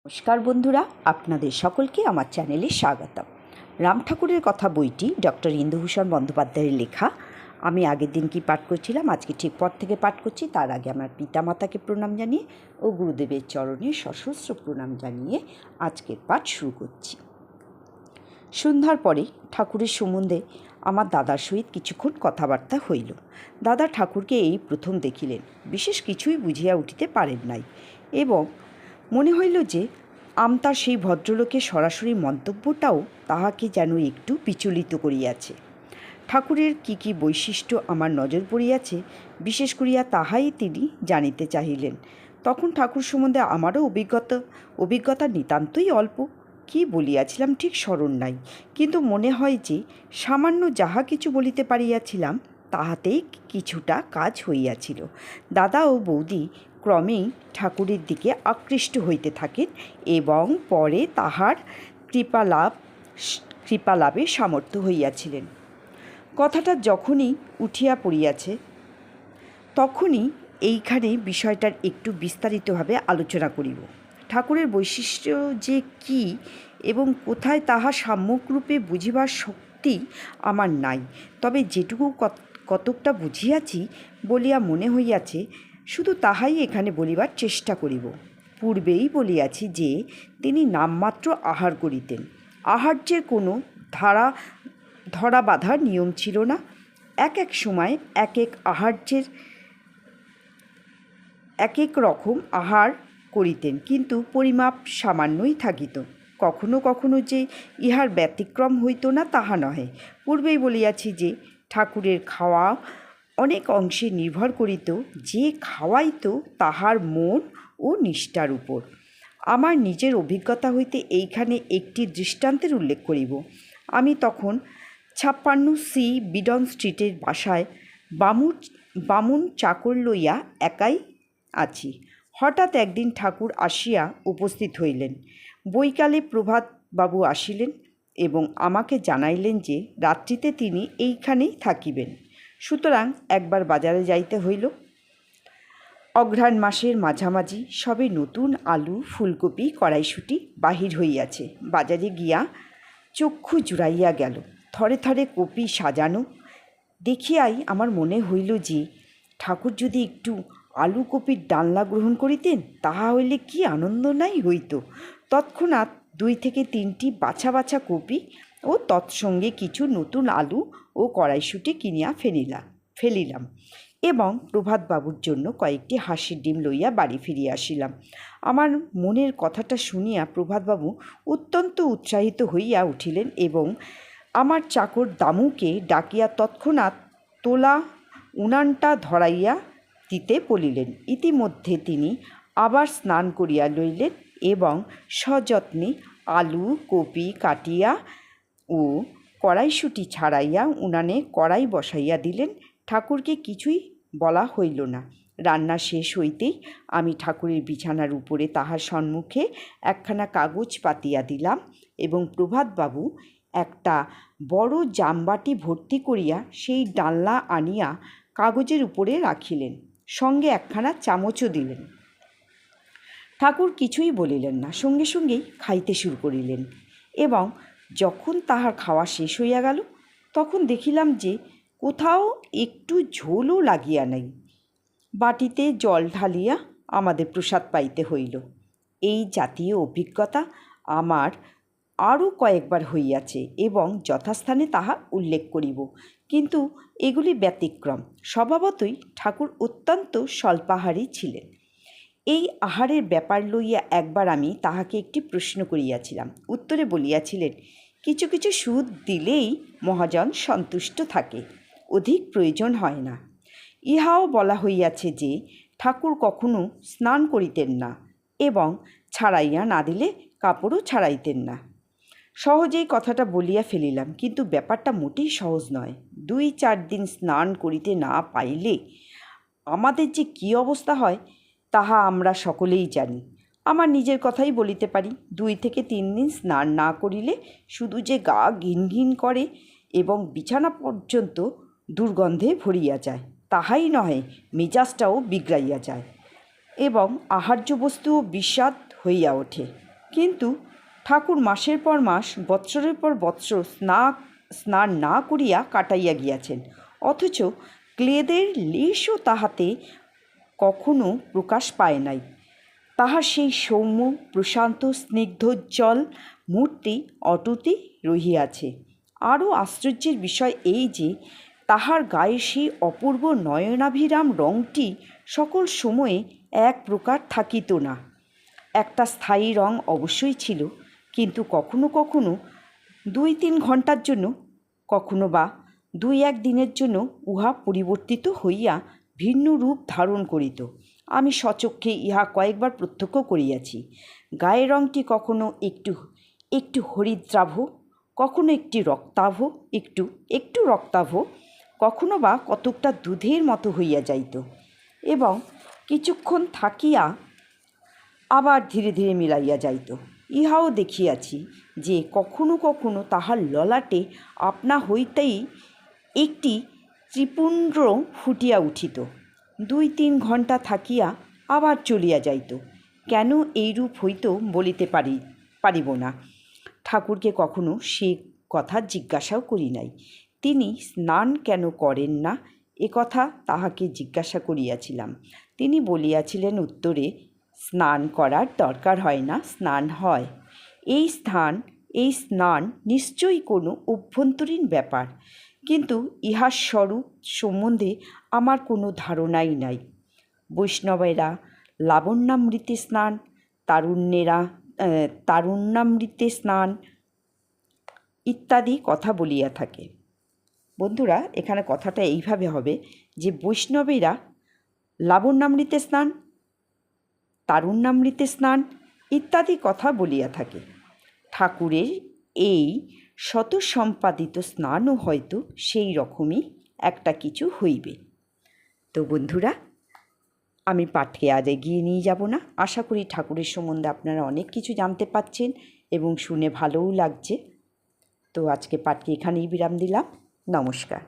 নমস্কার বন্ধুরা, আপনাদের সকলকে আমার চ্যানেলে স্বাগতম। রাম ঠাকুরের কথা বইটি ডক্টর ইন্দুভূষণ বন্দ্যোপাধ্যায়ের লেখা। আমি আগের দিন কি পাঠ করছিলাম, আজকে ঠিক পর থেকে পাঠ করছি। তার আগে আমার পিতামাতাকে প্রণাম জানিয়ে ও গুরুদেবের চরণে সশস্ত্র প্রণাম জানিয়ে আজকের পাঠ শুরু করছি। সন্ধ্যার পরে ঠাকুরের সম্বন্ধে আমার দাদার সহিত কিছুক্ষণ কথাবার্তা হইল। দাদা ঠাকুরকে এই প্রথম দেখিলেন, বিশেষ কিছুই বুঝিয়া উঠিতে পারেন নাই এবং মনে হইল যে আমতার সেই ভদ্রলোকের সরাসরি মন্তব্যটাও তাহাকে যেন একটু বিচলিত করিয়াছে। ঠাকুরের কি কি বৈশিষ্ট্য আমার নজর পড়িয়াছে, বিশেষ করিয়া তাহাই তিনি জানিতে চাহিলেন। তখন ঠাকুর সম্বন্ধে আমারও অভিজ্ঞতা নিতান্তই অল্প। কি বলিয়াছিলাম ঠিক স্মরণ নাই, কিন্তু মনে হয় যে সামান্য যাহা কিছু বলিতে পারিয়াছিলাম তাহাতেই কিছুটা কাজ হইয়াছিল। দাদা ও বৌদি ক্রমেই ঠাকুরের দিকে আকৃষ্ট হইতে থাকেন এবং পরে তাহার কৃপালাভে সামর্থ্য হইয়াছিলেন। কথাটা যখনই উঠিয়া পড়িয়াছে তখনই এইখানে বিষয়টার একটু বিস্তারিতভাবে আলোচনা করিব। ঠাকুরের বৈশিষ্ট্য যে কী এবং কোথায় তাহা সাম্যকরূপে বুঝিবার শক্তি আমার নাই, তবে যেটুকু কতকটা বুঝিয়াছি বলিয়া মনে হইয়াছে শুধু তাহাই এখানে বলিবার চেষ্টা করিব। পূর্বেই বলিয়াছি যে তিনি নামমাত্র আহার করিতেন। আহার্যের কোনো ধরা বাঁধার নিয়ম ছিল না। এক এক সময় এক এক আহার্যের এক এক রকম আহার করিতেন, কিন্তু পরিমাপ সামান্যই থাকিত। কখনো কখনো যে ইহার ব্যতিক্রম হইত না তাহা নহে। পূর্বেই বলিয়াছি যে ঠাকুরের খাওয়া অনেক অংশে নির্ভর করিত যে খাওয়াইত তাহার মন ও নিষ্ঠার উপর। আমার নিজের অভিজ্ঞতা হইতে এইখানে একটি দৃষ্টান্তের উল্লেখ করিব। আমি তখন 56C বিডন স্ট্রিটের বাসায় বামুন চাকর লইয়া একাই আছি। হঠাৎ একদিন ঠাকুর আসিয়া উপস্থিত হইলেন। বৈকালে প্রভাতবাবু আসিলেন এবং আমাকে জানাইলেন যে রাত্রিতে তিনি এইখানেই থাকিবেন। সুতরাং একবার বাজারে যাইতে হইল। অঘ্রাণ মাসের মাঝামাঝি সবে নতুন আলু, ফুলকপি, কড়াইশুঁটি বাহির হইয়াছে। বাজারে গিয়া চক্ষু জুড়াইয়া গেল। থরে থরে কপি সাজানো দেখিয়াই আমার মনে হইল যে ঠাকুর যদি একটু আলু কপির ডালনা গ্রহণ করিতেন তাহা হইলে কি আনন্দ নাই হইত। তৎক্ষণাৎ 2 থেকে 3টি বাছা বাছা কপি ও তৎসঙ্গে কিছু নতুন আলু ও কড়াইশুঁটি কিনিয়া ফেলিলাম এবং প্রভাতবাবুর জন্য কয়েকটি হাঁসের ডিম লইয়া বাড়ি ফিরিয়া আসিলাম। আমার মনের কথাটা শুনিয়া প্রভাতবাবু অত্যন্ত উৎসাহিত হইয়া উঠিলেন এবং আমার চাকর দামুকে ডাকিয়া তৎক্ষণাৎ তোলা উনানটা ধরাইয়া দিতে বলিলেন। ইতিমধ্যে তিনি আবার স্নান করিয়া লইলেন এবং সযত্নে আলু কপি কাটিয়া ও কড়াইশুঁটি ছাড়াইয়া উনানে কড়াই বসাইয়া দিলেন। ঠাকুরকে কিছুই বলা হইল না। রান্না শেষ হইতেই আমি ঠাকুরের বিছানার উপরে তাহার সম্মুখে একখানা কাগজ পাতিয়া দিলাম এবং প্রভাতবাবু একটা বড় জামবাটি ভর্তি করিয়া সেই ডালনা আনিয়া কাগজের উপরে রাখিলেন, সঙ্গে একখানা চামচও দিলেন। ঠাকুর কিছুই বলিলেন না, সঙ্গে সঙ্গেই খাইতে শুরু করিলেন এবং যখন তাহার খাওয়া শেষ হইয়া গেল তখন দেখিলাম যে কোথাও একটু ঝোলও লাগিয়া নাই। বাটিতে জল ঢালিয়া আমাদের প্রসাদ পাইতে হইল। এই জাতীয় অভিজ্ঞতা আমার আরও কয়েকবার হইয়াছে এবং যথাস্থানে তাহা উল্লেখ করিব, কিন্তু এগুলি ব্যতিক্রম। স্বভাবতই ঠাকুর অত্যন্ত স্বল্পাহারী ছিলেন। এই আহারের ব্যাপার লইয়া একবার আমি তাহাকে একটি প্রশ্ন করিয়াছিলাম। উত্তরে বলিয়াছিলেন, কিছু কিছু সুদ দিলেই মহাজন সন্তুষ্ট থাকে, অধিক প্রয়োজন হয় না। ইহাও বলা হইয়াছে যে ঠাকুর কখনো স্নান করিতেন না এবং ছাড়াইয়া না দিলে কাপড়ও ছাড়াইতেন না। সহজেই কথাটা বলিয়া ফেলিলাম, কিন্তু ব্যাপারটা মোটেই সহজ নয়। 2-4 দিন স্নান করিতে না পাইলে আমাদের যে কী অবস্থা হয় তাহা আমরা সকলেই জানি। আমার নিজের কথাই বলিতে পারি। 2 থেকে 3 দিন স্নান না করিলে শুধু যে গা ঘিন ঘিন করে এবং বিছানা পর্যন্ত দুর্গন্ধে ভরিয়া যায় তাহাই নহে, মেজাজটাও বিগড়াইয়া যায় এবং আহার্য বস্তুও বিস্বাদ হইয়া ওঠে। কিন্তু ঠাকুর মাসের পর মাস বৎসরের পর বৎসর স্নান না করিয়া কাটাইয়া গিয়াছেন, অথচ ক্লেদের লেশও তাহাতে কখনো প্রকাশ পায় নাই। তাহার সেই সৌম্য প্রশান্ত স্নিগ্ধোজ্জ্বল মূর্তি অটুটি রহিয়াছে। আরও আশ্চর্যের বিষয় এই যে তাহার গায়ে সেই অপূর্ব নয়নাভিরাম রঙটি সকল সময়ে এক প্রকার থাকিত না। একটা স্থায়ী রং অবশ্যই ছিল, কিন্তু কখনো কখনো 2-3 ঘণ্টার জন্য, কখনো বা 2-1 দিনের জন্য উহা পরিবর্তিত হইয়া ভিন্ন রূপ ধারণ করিত। আমি স্বচক্ষে ইহা কয়েকবার প্রত্যক্ষ করিয়াছি। গায়ের রঙটি কখনো একটু হরিদ্রাভ, কখনো একটু রক্তাভ, কখনো বা কতকটা দুধের মতো হইয়া যাইত এবং কিছুক্ষণ থাকিয়া আবার ধীরে ধীরে মিলাইয়া যাইত। ইহাও দেখিয়াছি যে কখনো কখনো তাহার ললাটে আপনা হইতেই একটি ত্রিপুণ্ড ফুটিয়া উঠিত, 2-3 ঘণ্টা থাকিয়া আবার চলিয়া যাইত। কেন এইরূপ হইত বলিতে পারিব না। ঠাকুরকে কখনো সে কথা জিজ্ঞাসাও করি নাই। তিনি স্নান কেন করেন না এ কথা তাহাকে জিজ্ঞাসা করিয়াছিলাম। তিনি বলিয়াছিলেন উত্তরে, স্নান করার দরকার হয় না, স্নান হয়। এই স্নান নিশ্চয়ই কোনো অভ্যন্তরীণ ব্যাপার, কিন্তু ইহার স্বরূপ সম্বন্ধে আমার কোনো ধারণাই নাই। বৈষ্ণবেরা লাবণ্যামৃতে স্নান, তারুণ্যামৃতে স্নান ইত্যাদি কথা বলিয়া থাকে। বন্ধুরা, এখানে কথাটা এইভাবে হবে যে বৈষ্ণবেরা লাবণ্যামৃতে স্নান, তারুণ্যামৃতে স্নান ইত্যাদি কথা বলিয়া থাকে। ঠাকুরের এই স্বতঃসম্পাদিত স্নানও হয়তো সেই রকমই একটা কিছু হইবে। তো বন্ধুরা, আমি পাঠকে আজ এগিয়ে নিয়ে যাব না। আশা করি ঠাকুরের সম্বন্ধে আপনারা অনেক কিছু জানতে পাচ্ছেন এবং শুনে ভালোও লাগছে। তো আজকে পাঠকে এখানেই বিরাম দিলাম। নমস্কার।